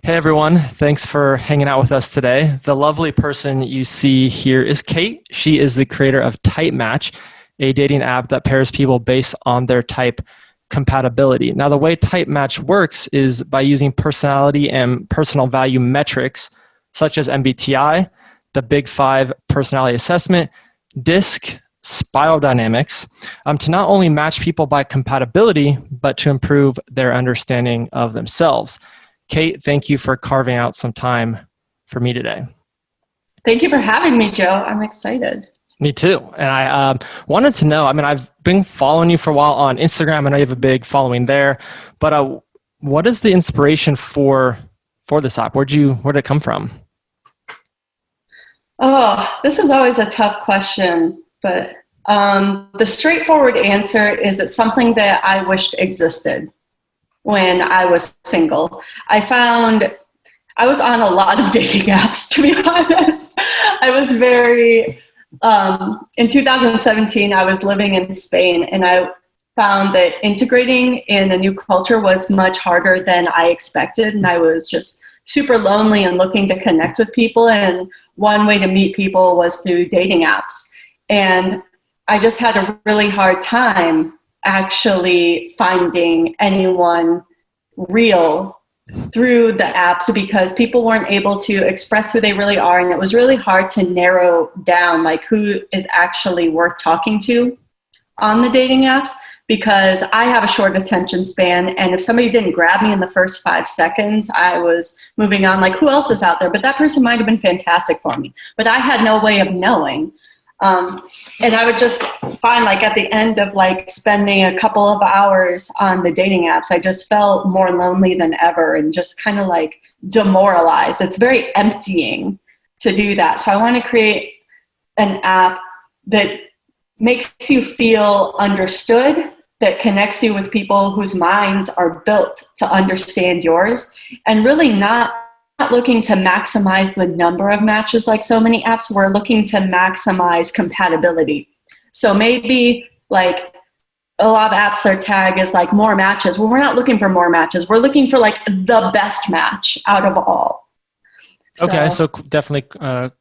Hey everyone, thanks for hanging out with us today. The lovely person you see here is Kate. She is the creator of TypeMatch, a dating app that pairs people based on their type compatibility. Now, the way TypeMatch works is by using personality and personal value metrics such as MBTI, the Big Five personality assessment, DISC, spiral dynamics, to not only match people by compatibility, but to improve their understanding of themselves. Kate, thank you for carving out some time for me today. Thank you for having me, Joe. I'm excited. Me too. And I wanted to know, I've been following you for a while on Instagram. I know you have a big following there, but what is the inspiration for this app? Where'd it come from? Oh, this is always a tough question, but the straightforward answer is it's something that I wished existed when I was single. I was on a lot of dating apps, to be honest. I was in 2017, I was living in Spain, and I found that integrating in a new culture was much harder than I expected. And I was just super lonely and looking to connect with people. And one way to meet people was through dating apps. And I just had a really hard time actually finding anyone real through the apps because people weren't able to express who they really are, and it was really hard to narrow down like who is actually worth talking to on the dating apps, because I have a short attention span, and if somebody didn't grab me in the first 5 seconds, I was moving on like, who else is out there? But that person might have been fantastic for me, but I had no way of knowing. And I would just find like at the end of like spending a couple of hours on the dating apps, I just felt more lonely than ever and just kind of like demoralized. It's very emptying to do that. So I want to create an app that makes you feel understood, that connects you with people whose minds are built to understand yours, and really not looking to maximize the number of matches like so many apps. We're looking to maximize compatibility. So maybe like a lot of apps, their tag is like more matches. Well, we're not looking for more matches. We're looking for like the best match out of all. Okay, so definitely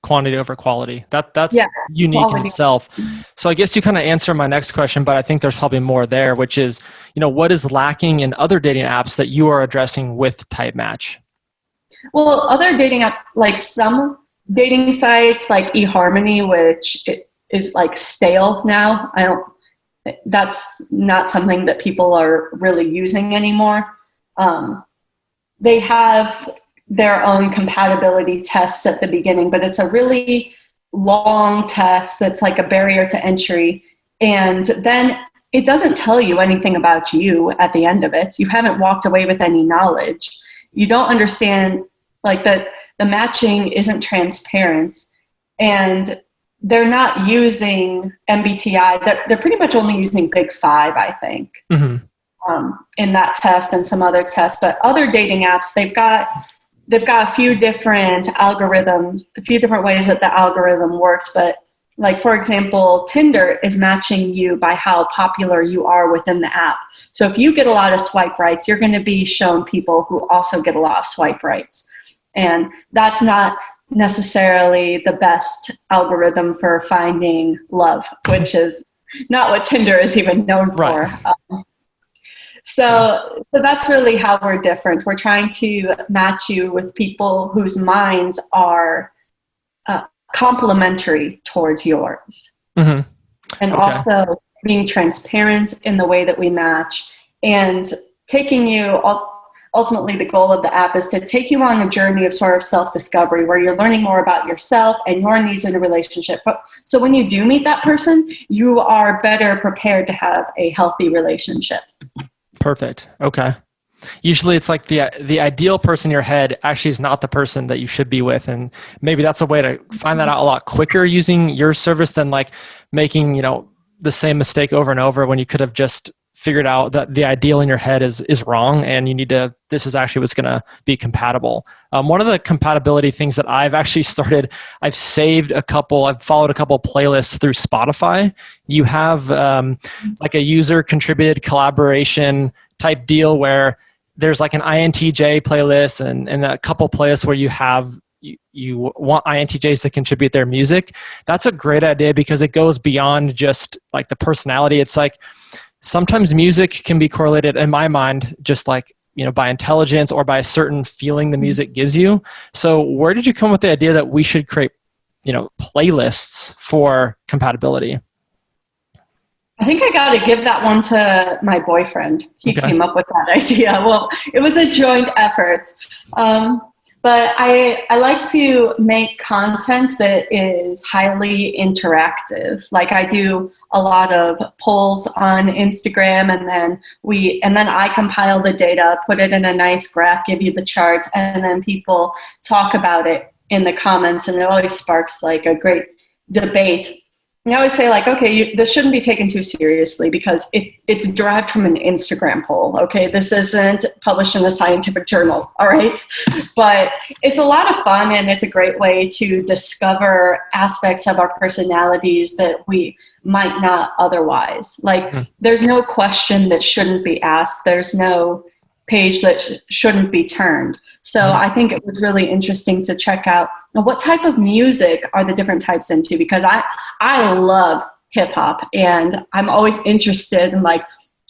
quantity over quality. That's unique quality in itself. So I guess you kind of answer my next question, but I think there's probably more there, which is, what is lacking in other dating apps that you are addressing with TypeMatch? Well, other dating apps, like some dating sites like eHarmony, which is like stale now. That's not something that people are really using anymore. They have their own compatibility tests at the beginning, but it's a really long test that's like a barrier to entry. And then it doesn't tell you anything about you at the end of it. You haven't walked away with any knowledge. You don't understand like that the matching isn't transparent, and they're not using MBTI. They're pretty much only using Big Five, I think, in that test and some other tests. But other dating apps, they've got a few different algorithms, a few different ways that the algorithm works. But like, for example, Tinder is matching you by how popular you are within the app. So if you get a lot of swipe rights, you're going to be shown people who also get a lot of swipe rights. And that's not necessarily the best algorithm for finding love, which is not what Tinder is even known for. Right. So that's really how we're different. We're trying to match you with people whose minds are complementary towards yours. Mm-hmm. And also being transparent in the way that we match, and taking you, ultimately the goal of the app is to take you on a journey of sort of self-discovery where you're learning more about yourself and your needs in a relationship. So when you do meet that person, you are better prepared to have a healthy relationship. Perfect. Okay. Usually it's like the ideal person in your head actually is not the person that you should be with. And maybe that's a way to find that out a lot quicker using your service than like making, the same mistake over and over when you could have just figured out that the ideal in your head is wrong, and this is actually what's going to be compatible. One of the compatibility things that I've actually started, I've followed a couple playlists through Spotify. You have like a user contributed collaboration type deal where there's like an INTJ playlist and a couple playlists where you want INTJs to contribute their music. That's a great idea because it goes beyond just like the personality. It's like sometimes music can be correlated in my mind, just like, by intelligence or by a certain feeling the music gives you. So where did you come with the idea that we should create, playlists for compatibility? I think I got to give that one to my boyfriend. He came up with that idea. Well, it was a joint effort. But I like to make content that is highly interactive. Like I do a lot of polls on Instagram, and then I compile the data, put it in a nice graph, give you the charts, and then people talk about it in the comments, and it always sparks like a great debate. And I always say, like, okay, this shouldn't be taken too seriously because it's derived from an Instagram poll, okay? This isn't published in a scientific journal, all right? But it's a lot of fun, and it's a great way to discover aspects of our personalities that we might not otherwise. Like, there's no question that shouldn't be asked. There's no page that shouldn't be turned. So I think it was really interesting to check out what type of music are the different types into, because I love hip hop, and I'm always interested in like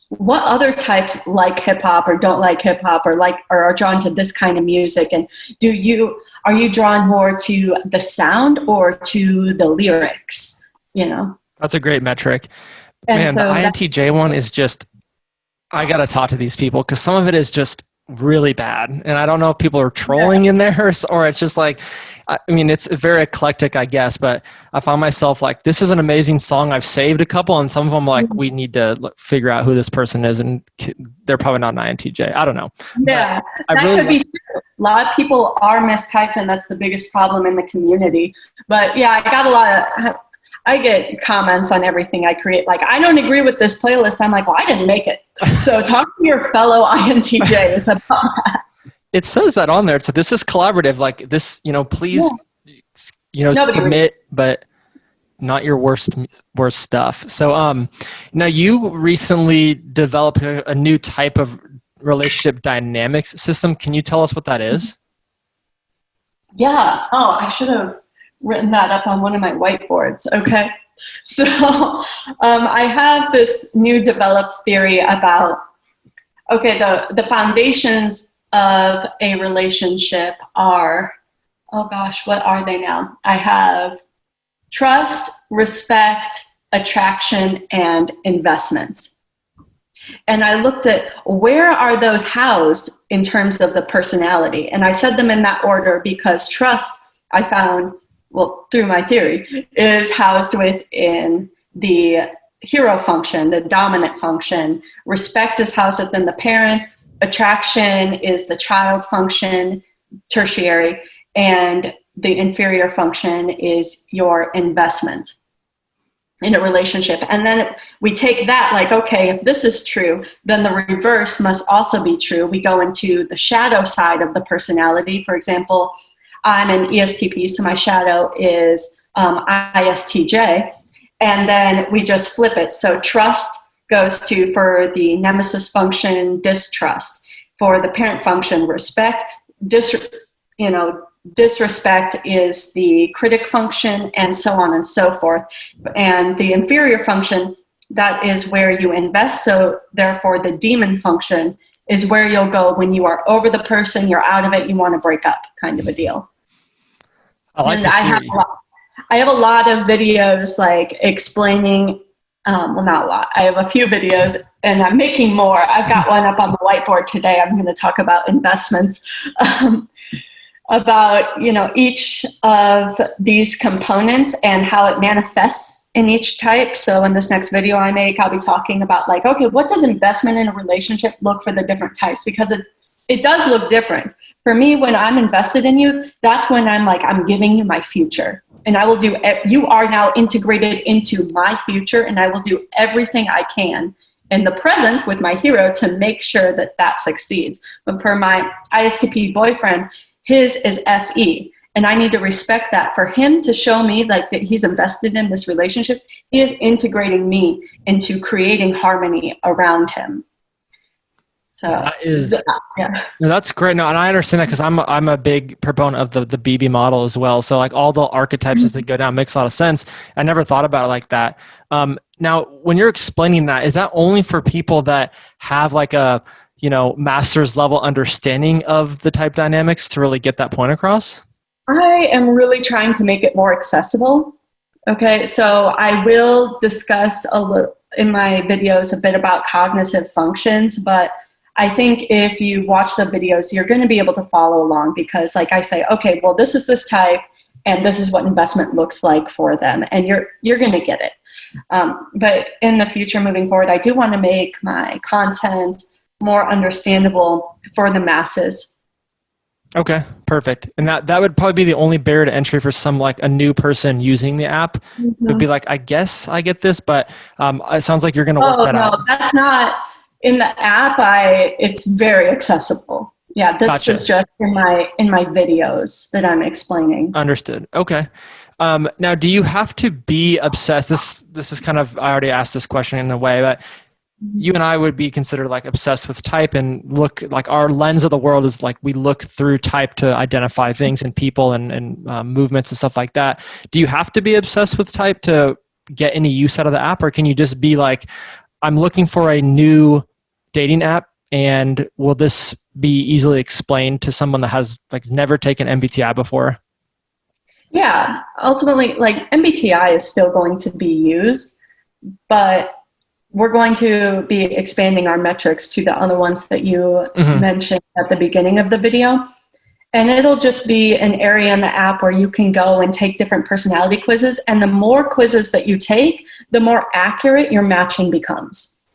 what other types like hip hop or don't like hip hop or are drawn to this kind of music. And are you drawn more to the sound or to the lyrics? That's a great metric. And Man, the INTJ one is just, I got to talk to these people because some of it is just really bad. And I don't know if people are trolling in there or it's just like, I mean, it's very eclectic, I guess, but I found myself like, this is an amazing song. I've saved a couple, and some of them like, we need to figure out who this person is, and they're probably not an INTJ. I don't know. Yeah, that could be true. A lot of people are mistyped, and that's the biggest problem in the community. But yeah, I get comments on everything I create. Like, I don't agree with this playlist. I'm like, well, I didn't make it. So talk to your fellow INTJs about that. It says that on there. So this is collaborative. Like this, please, submit, but not your worst stuff. So now you recently developed a new type of relationship dynamics system. Can you tell us what that is? Yeah. Oh, I should have written that up on one of my whiteboards. Okay. So I have this new developed theory about, the foundations of a relationship are, oh gosh, what are they now? I have trust, respect, attraction, and investments. And I looked at where are those housed in terms of the personality. And I said them in that order because trust, I found, through my theory, is housed within the hero function, the dominant function. Respect is housed within the parent. Attraction is the child function, tertiary. And the inferior function is your investment in a relationship. And then we take that like, okay, if this is true, then the reverse must also be true. We go into the shadow side of the personality. For example, I'm an ESTP, so my shadow is ISTJ. And then we just flip it. So trust goes to, for the nemesis function, distrust. For the parent function, respect. Disrespect is the critic function, and so on and so forth. And the inferior function, that is where you invest. So therefore, the demon function is where you'll go when you are over the person, you're out of it, you want to break up, kind of a deal. I have a lot of videos like explaining, not a lot. I have a few videos, and I'm making more. I've got one up on the whiteboard today. I'm going to talk about investments, about each of these components and how it manifests in each type. So in this next video I make, I'll be talking about like, okay, what does investment in a relationship look for the different types? Because it does look different. For me, when I'm invested in you, that's when I'm like, I'm giving you my future. And I will do, you are now integrated into my future, and I will do everything I can in the present with my hero to make sure that that succeeds. But for my ISTP boyfriend, his is FE. And I need to respect that. For him to show me like that he's invested in this relationship, he is integrating me into creating harmony around him. So That is, yeah. no, that's great. No, and I understand that because I'm a big proponent of the BB model as well. So like all the archetypes as they go down makes a lot of sense. I never thought about it like that. Now, when you're explaining that, is that only for people that have like a master's level understanding of the type dynamics to really get that point across? I am really trying to make it more accessible. Okay, so I will discuss a little in my videos a bit about cognitive functions, but I think if you watch the videos, you're going to be able to follow along because, like I say, okay, well, this is this type, and this is what investment looks like for them, and you're going to get it. But in the future, moving forward, I do want to make my content more understandable for the masses. Okay, perfect. And that would probably be the only barrier to entry for some like a new person using the app. It would be like, I guess I get this, but it sounds like you're going to work Oh that no, out. that's not in the app. It's very accessible. Yeah, this Gotcha. is just in my videos that I'm explaining. Understood. Okay. Now, do you have to be obsessed? This is kind of, I already asked this question in a way, but you and I would be considered like obsessed with type and look like our lens of the world is like we look through type to identify things and people and movements and stuff like that. Do you have to be obsessed with type to get any use out of the app, or can you just be like, I'm looking for a new dating app, and will this be easily explained to someone that has like never taken MBTI before? Yeah, ultimately, like MBTI is still going to be used, but we're going to be expanding our metrics to the other ones that you Hmm. mentioned at the beginning of the video. And it'll just be an area in the app where you can go and take different personality quizzes. And the more quizzes that you take, the more accurate your matching becomes.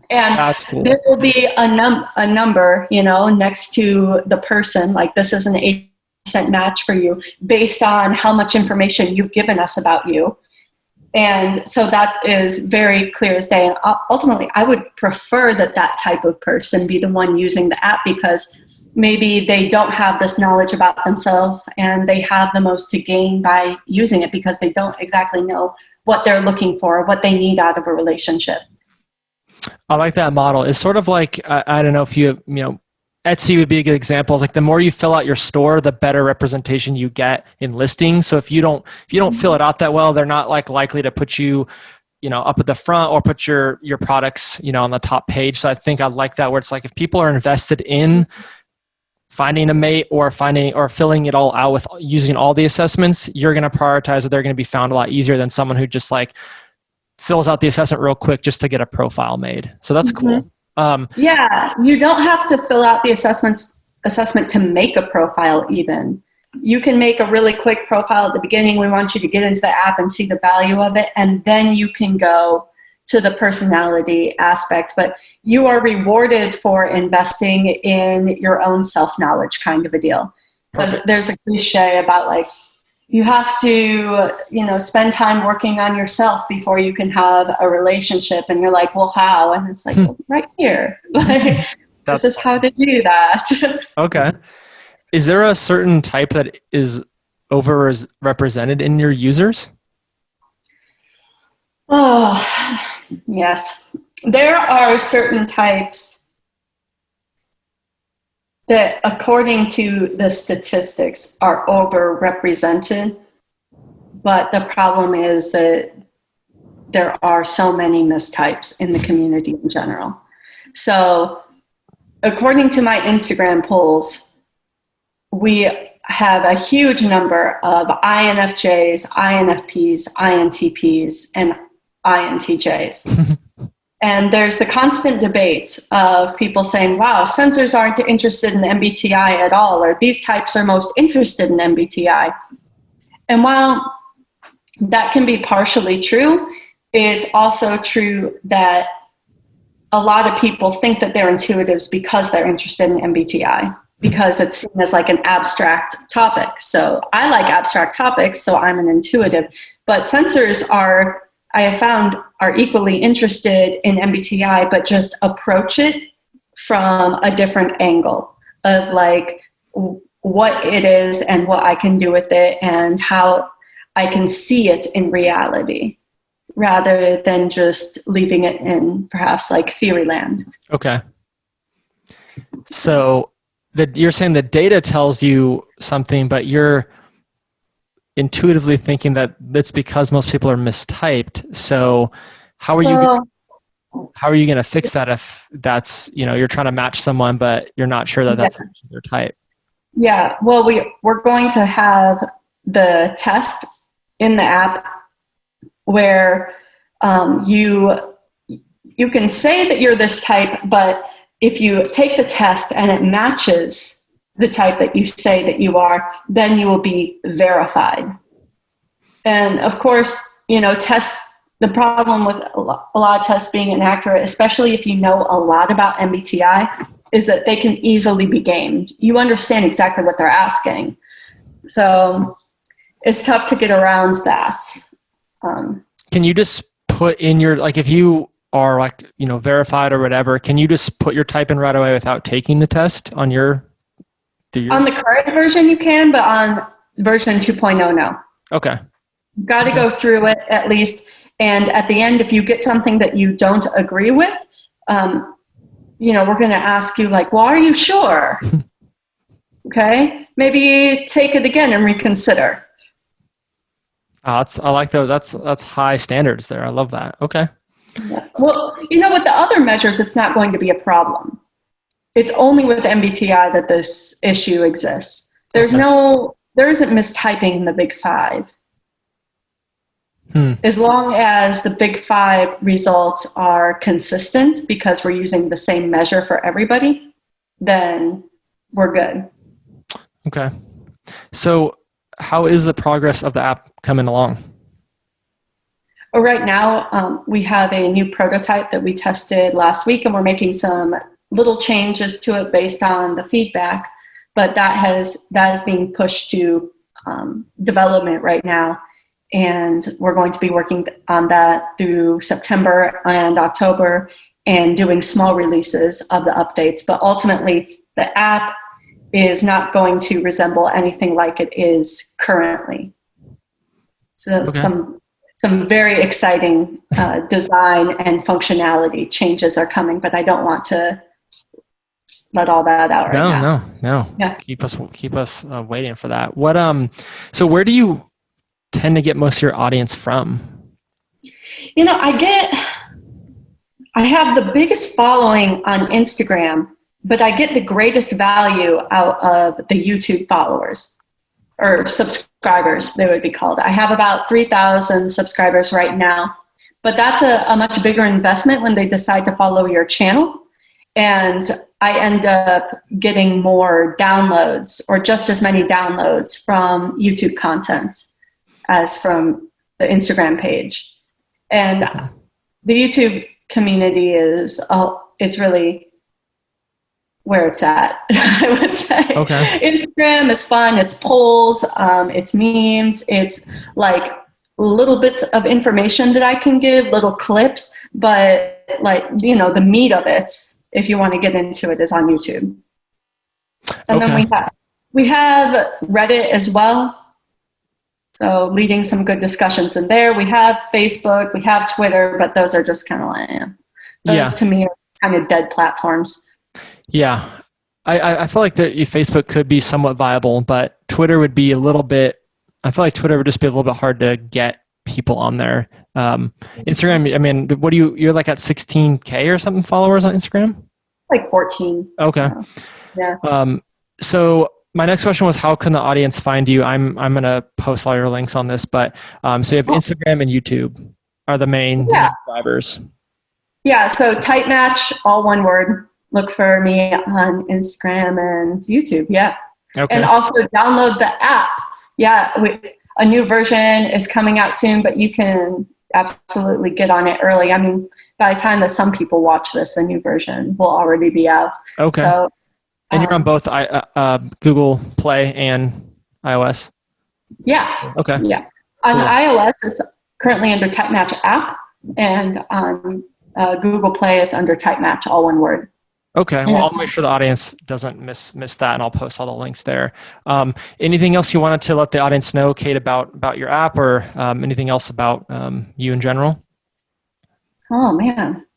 And That's cool. there will be a number, next to the person, like this is an 8% match for you based on how much information you've given us about you. And so that is very clear as day. And ultimately, I would prefer that type of person be the one using the app because maybe they don't have this knowledge about themselves and they have the most to gain by using it because they don't exactly know what they're looking for, what they need out of a relationship. I like that model. It's sort of like I don't know if Etsy would be a good example. It's like the more you fill out your store, the better representation you get in listings. So if you don't fill it out that well, they're not like likely to put you up at the front or put your products on the top page. So I think I like that where it's like if people are invested in finding a mate or filling it all out with using all the assessments, you're going to prioritize that they're going to be found a lot easier than someone who just like fills out the assessment real quick just to get a profile made. So that's Mm-hmm. cool. Yeah, you don't have to fill out the assessment to make a profile even. You can make a really quick profile at the beginning. We want you to get into the app and see the value of it, and then you can go to the personality aspect. But you are rewarded for investing in your own self-knowledge kind of a deal. Because Perfect. there's a cliche about like, you have to, spend time working on yourself before you can have a relationship. And you're like, well, how? And it's like, well, right here. Like, this That's is how funny. to do that. Okay. Is there a certain type that is overrepresented in your users? Oh, yes. There are certain types that, according to the statistics, are overrepresented. But the problem is that there are so many mistypes in the community in general. So, according to my Instagram polls, we have a huge number of INFJs, INFPs, INTPs, and INTJs. And there's the constant debate of people saying, wow, sensors aren't interested in MBTI at all, or these types are most interested in MBTI. And while that can be partially true, it's also true that a lot of people think that they're intuitives because they're interested in MBTI, because it's seen as like an abstract topic. So I like abstract topics, so I'm an intuitive. But sensors I have found, are equally interested in MBTI, but just approach it from a different angle of like what it is and what I can do with it and how I can see it in reality rather than just leaving it in perhaps like theory land. Okay. So you're saying the data tells you something, but you're intuitively thinking that it's because most people are mistyped. So how are you Well, how are you going to fix that if that's, you're trying to match someone, but you're not sure that yeah. that's actually their type? Yeah. Well, we're going to have the test in the app where you can say that you're this type, but if you take the test and it matches the type that you say that you are, then you will be verified. And of course, the problem with a lot of tests being inaccurate, especially if you know a lot about MBTI, is that they can easily be gamed. You understand exactly what they're asking. So it's tough to get around that. Can you just put in your, like, if you are like, verified or whatever, can you just put your type in right away without taking the test on your? On the current version you can, but on version 2.0, no. Okay. Got to go through it at least. And at the end, if you get something that you don't agree with, we're going to ask you like, well, are you sure? Okay. Maybe take it again and reconsider. I like those. That's high standards there. I love that. Okay. Yeah. Well, with the other measures, it's not going to be a problem. It's only with MBTI that this issue exists. There isn't mistyping in the big five. As long as the big five results are consistent because we're using the same measure for everybody, then we're good. Okay. So how is the progress of the app coming along? Right now, we have a new prototype that we tested last week, and we're making some little changes to it based on the feedback, but that is being pushed to development right now. And we're going to be working on that through September and October and doing small releases of the updates. But ultimately, the app is not going to resemble anything like it is currently. So some very exciting design and functionality changes are coming, but I don't want to let all that out right now. No. Yeah. Keep us waiting for that. So where do you tend to get most of your audience from? I have the biggest following on Instagram, but I get the greatest value out of the YouTube followers or subscribers, they would be called. I have about 3,000 subscribers right now, but that's a much bigger investment when they decide to follow your channel. And I end up getting more downloads or just as many downloads from YouTube content as from the Instagram page. And the YouTube community it's really where it's at, I would say. Okay. Instagram is fun. It's polls, it's memes, it's like little bits of information that I can give, little clips, but the meat of it, if you want to get into it, is on YouTube. And then we have Reddit as well. So leading some good discussions in there. We have Facebook, we have Twitter, but those are just kind of like, those to me are kind of dead platforms. Yeah. I feel like that Facebook could be somewhat viable, but Twitter would be I feel like Twitter would just be a little bit hard to get people on there. Instagram, I mean, you're like at 16K or something followers on Instagram? Like 14. Okay. Yeah. So my next question was, how can the audience find you? I'm going to post all your links on this, but so you have Instagram and YouTube are the main drivers. Yeah. So TypeMatch, all one word. Look for me on Instagram and YouTube. Yeah. Okay. And also download the app. Yeah. A new version is coming out soon, but you can absolutely get on it early. I mean, by the time that some people watch this, the new version will already be out. Okay. So, and you're on both Google Play and iOS? Yeah. Okay. Yeah. On iOS, it's currently under TypeMatch app, and on Google Play, it's under TypeMatch, all one word. Okay. Well, I'll make sure the audience doesn't miss that, and I'll post all the links there. Anything else you wanted to let the audience know, Kate, about your app, or anything else about you in general? Oh, man.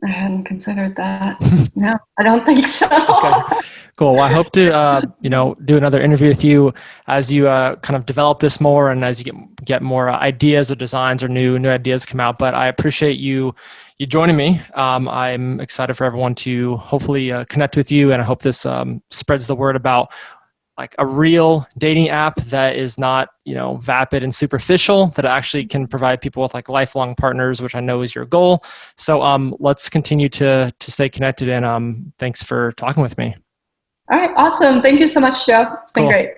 I hadn't considered that. No, I don't think so. Okay, cool. Well, I hope to do another interview with you as you kind of develop this more, and as you get more ideas or designs or new ideas come out. But I appreciate you joining me. I'm excited for everyone to hopefully connect with you, and I hope this spreads the word about like a real dating app that is not, vapid and superficial, that actually can provide people with like lifelong partners, which I know is your goal. So let's continue to stay connected, and thanks for talking with me. All right, awesome. Thank you so much, Joe. It's been Cool. great.